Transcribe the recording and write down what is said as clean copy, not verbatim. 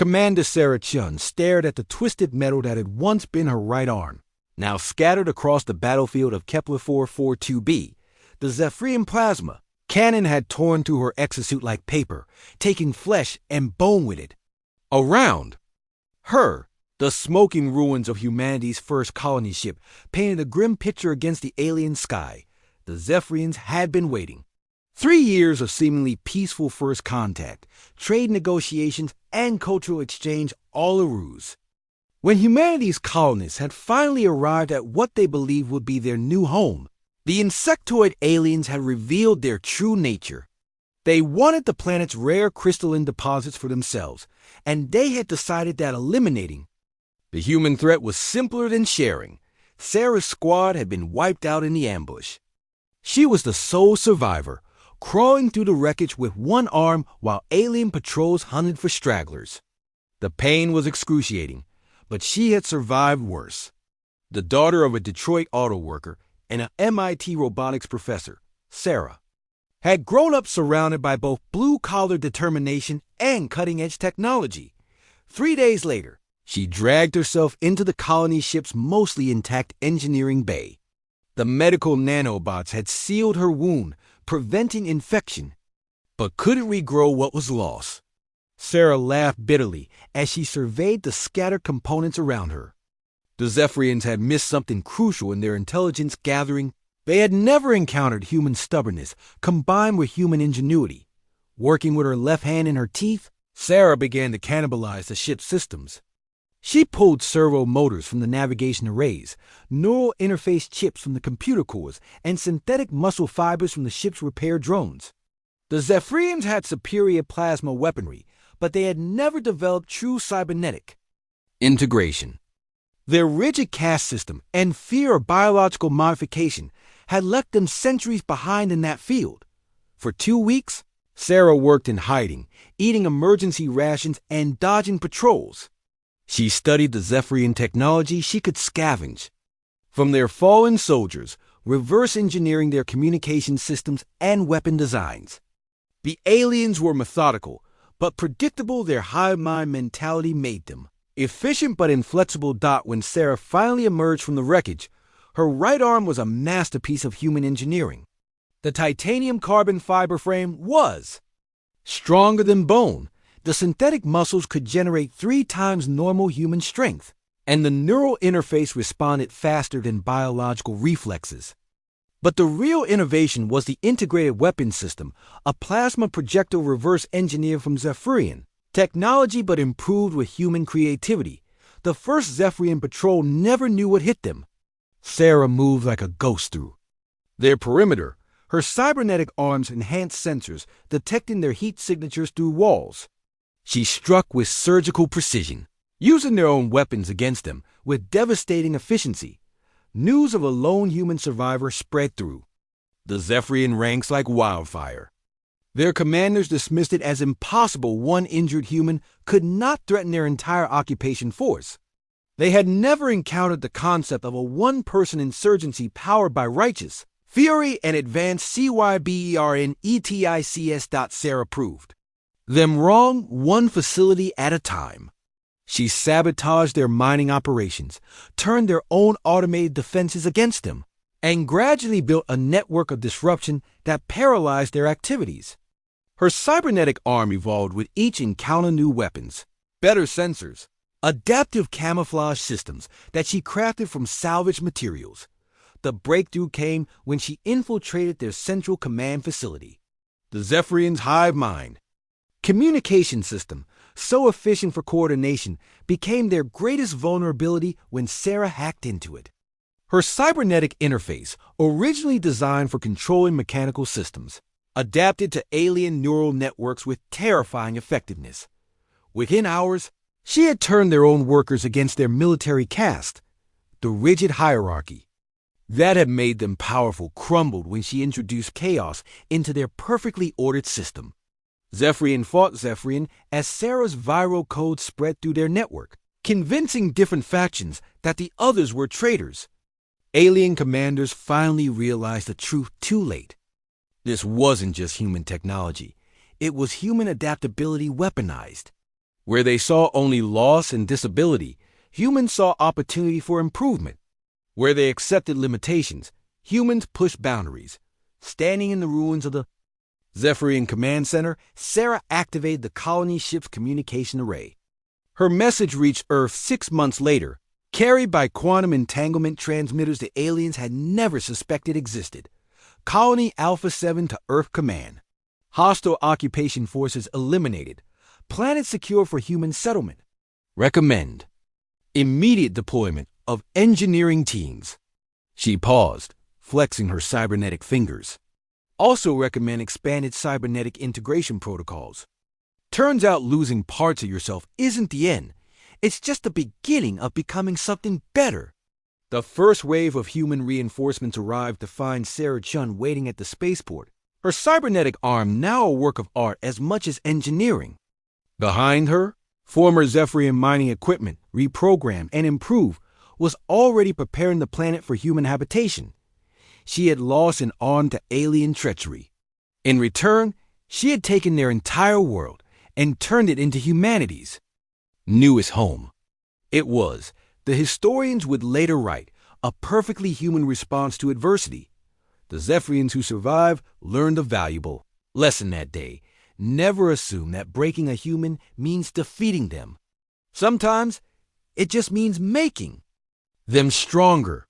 Commander Sarah Chun stared at the twisted metal that had once been her right arm. Now scattered across the battlefield of Kepler 442b, the Zephyrian plasma cannon had torn through her exosuit like paper, taking flesh and bone with it. Around her, the smoking ruins of humanity's first colony ship painted a grim picture against the alien sky. The Zephyrians had been waiting. 3 years of seemingly peaceful first contact, trade negotiations, and cultural exchange, all a ruse. When humanity's colonists had finally arrived at what they believed would be their new home, the insectoid aliens had revealed their true nature. They wanted the planet's rare crystalline deposits for themselves, and they had decided that eliminating the human threat was simpler than sharing. Sarah's squad had been wiped out in the ambush. She was the sole survivor, crawling through the wreckage with one arm while alien patrols hunted for stragglers. The pain was excruciating, but she had survived worse. The daughter of a Detroit auto worker and an MIT robotics professor, Sarah, had grown up surrounded by both blue-collar determination and cutting-edge technology. 3 days later, she dragged herself into the colony ship's mostly intact engineering bay. The medical nanobots had sealed her wound, preventing infection, but couldn't regrow what was lost. Sarah laughed bitterly as she surveyed the scattered components around her. The Zephyrians had missed something crucial in their intelligence gathering. They had never encountered human stubbornness combined with human ingenuity. Working with her left hand in her teeth, Sarah began to cannibalize the ship's systems. She pulled servo motors from the navigation arrays, neural interface chips from the computer cores, and synthetic muscle fibers from the ship's repair drones. The Zephyrians had superior plasma weaponry, but they had never developed true cybernetic integration. Their rigid caste system and fear of biological modification had left them centuries behind in that field. For 2 weeks, Sarah worked in hiding, eating emergency rations and dodging patrols. She studied the Zephyrian technology she could scavenge from their fallen soldiers, reverse engineering their communication systems and weapon designs. The aliens were methodical, but predictable. Their hive mind mentality made them efficient but inflexible. When Sarah finally emerged from the wreckage, her right arm was a masterpiece of human engineering. The titanium carbon fiber frame was stronger than bone. The synthetic muscles could generate 3 times normal human strength, and the neural interface responded faster than biological reflexes. But the real innovation was the integrated weapon system, a plasma projectile reverse engineered from Zephyrian technology but improved with human creativity. The first Zephyrian patrol never knew what hit them. Sarah moved like a ghost through their perimeter, her cybernetic arms enhanced sensors detecting their heat signatures through walls. She struck with surgical precision, using their own weapons against them with devastating efficiency. News of a lone human survivor spread through the Zephyrian ranks like wildfire. Their commanders dismissed it as impossible. One injured human could not threaten their entire occupation force. They had never encountered the concept of a one-person insurgency powered by righteous fury and advanced CYBERNETICS. Sarah proved them wrong, one facility at a time. She sabotaged their mining operations, turned their own automated defenses against them, and gradually built a network of disruption that paralyzed their activities. Her cybernetic arm evolved with each encounter: new weapons, better sensors, adaptive camouflage systems that she crafted from salvaged materials. The breakthrough came when she infiltrated their central command facility, the Zephyrians' hive mind communication system, so efficient for coordination, became their greatest vulnerability when Sarah hacked into it. Her cybernetic interface, originally designed for controlling mechanical systems, adapted to alien neural networks with terrifying effectiveness. Within hours, she had turned their own workers against their military caste. The rigid hierarchy that had made them powerful crumbled when she introduced chaos into their perfectly ordered system. Zephyrian fought Zephyrian as Sarah's viral code spread through their network, convincing different factions that the others were traitors. Alien commanders finally realized the truth too late. This wasn't just human technology. It was human adaptability weaponized. Where they saw only loss and disability, humans saw opportunity for improvement. Where they accepted limitations, humans pushed boundaries. Standing in the ruins of the Zephyrian Command Center, Sarah activated the colony ship's communication array. Her message reached Earth 6 months later, carried by quantum entanglement transmitters the aliens had never suspected existed. Colony Alpha 7 to Earth Command. Hostile occupation forces eliminated. Planet secure for human settlement. Recommend immediate deployment of engineering teams. She paused, flexing her cybernetic fingers. Also recommend expanded cybernetic integration protocols. Turns out losing parts of yourself isn't the end. It's just the beginning of becoming something better. The first wave of human reinforcements arrived to find Sarah Chun waiting at the spaceport, her cybernetic arm now a work of art as much as engineering. Behind her, former Zephyrian mining equipment, reprogrammed and improved, was already preparing the planet for human habitation. She had lost an arm to alien treachery. In return, she had taken their entire world and turned it into humanity's newest home. It was, the historians would later write, a perfectly human response to adversity. The Zephyrians who survived learned a valuable lesson that day. Never assume that breaking a human means defeating them. Sometimes, it just means making them stronger.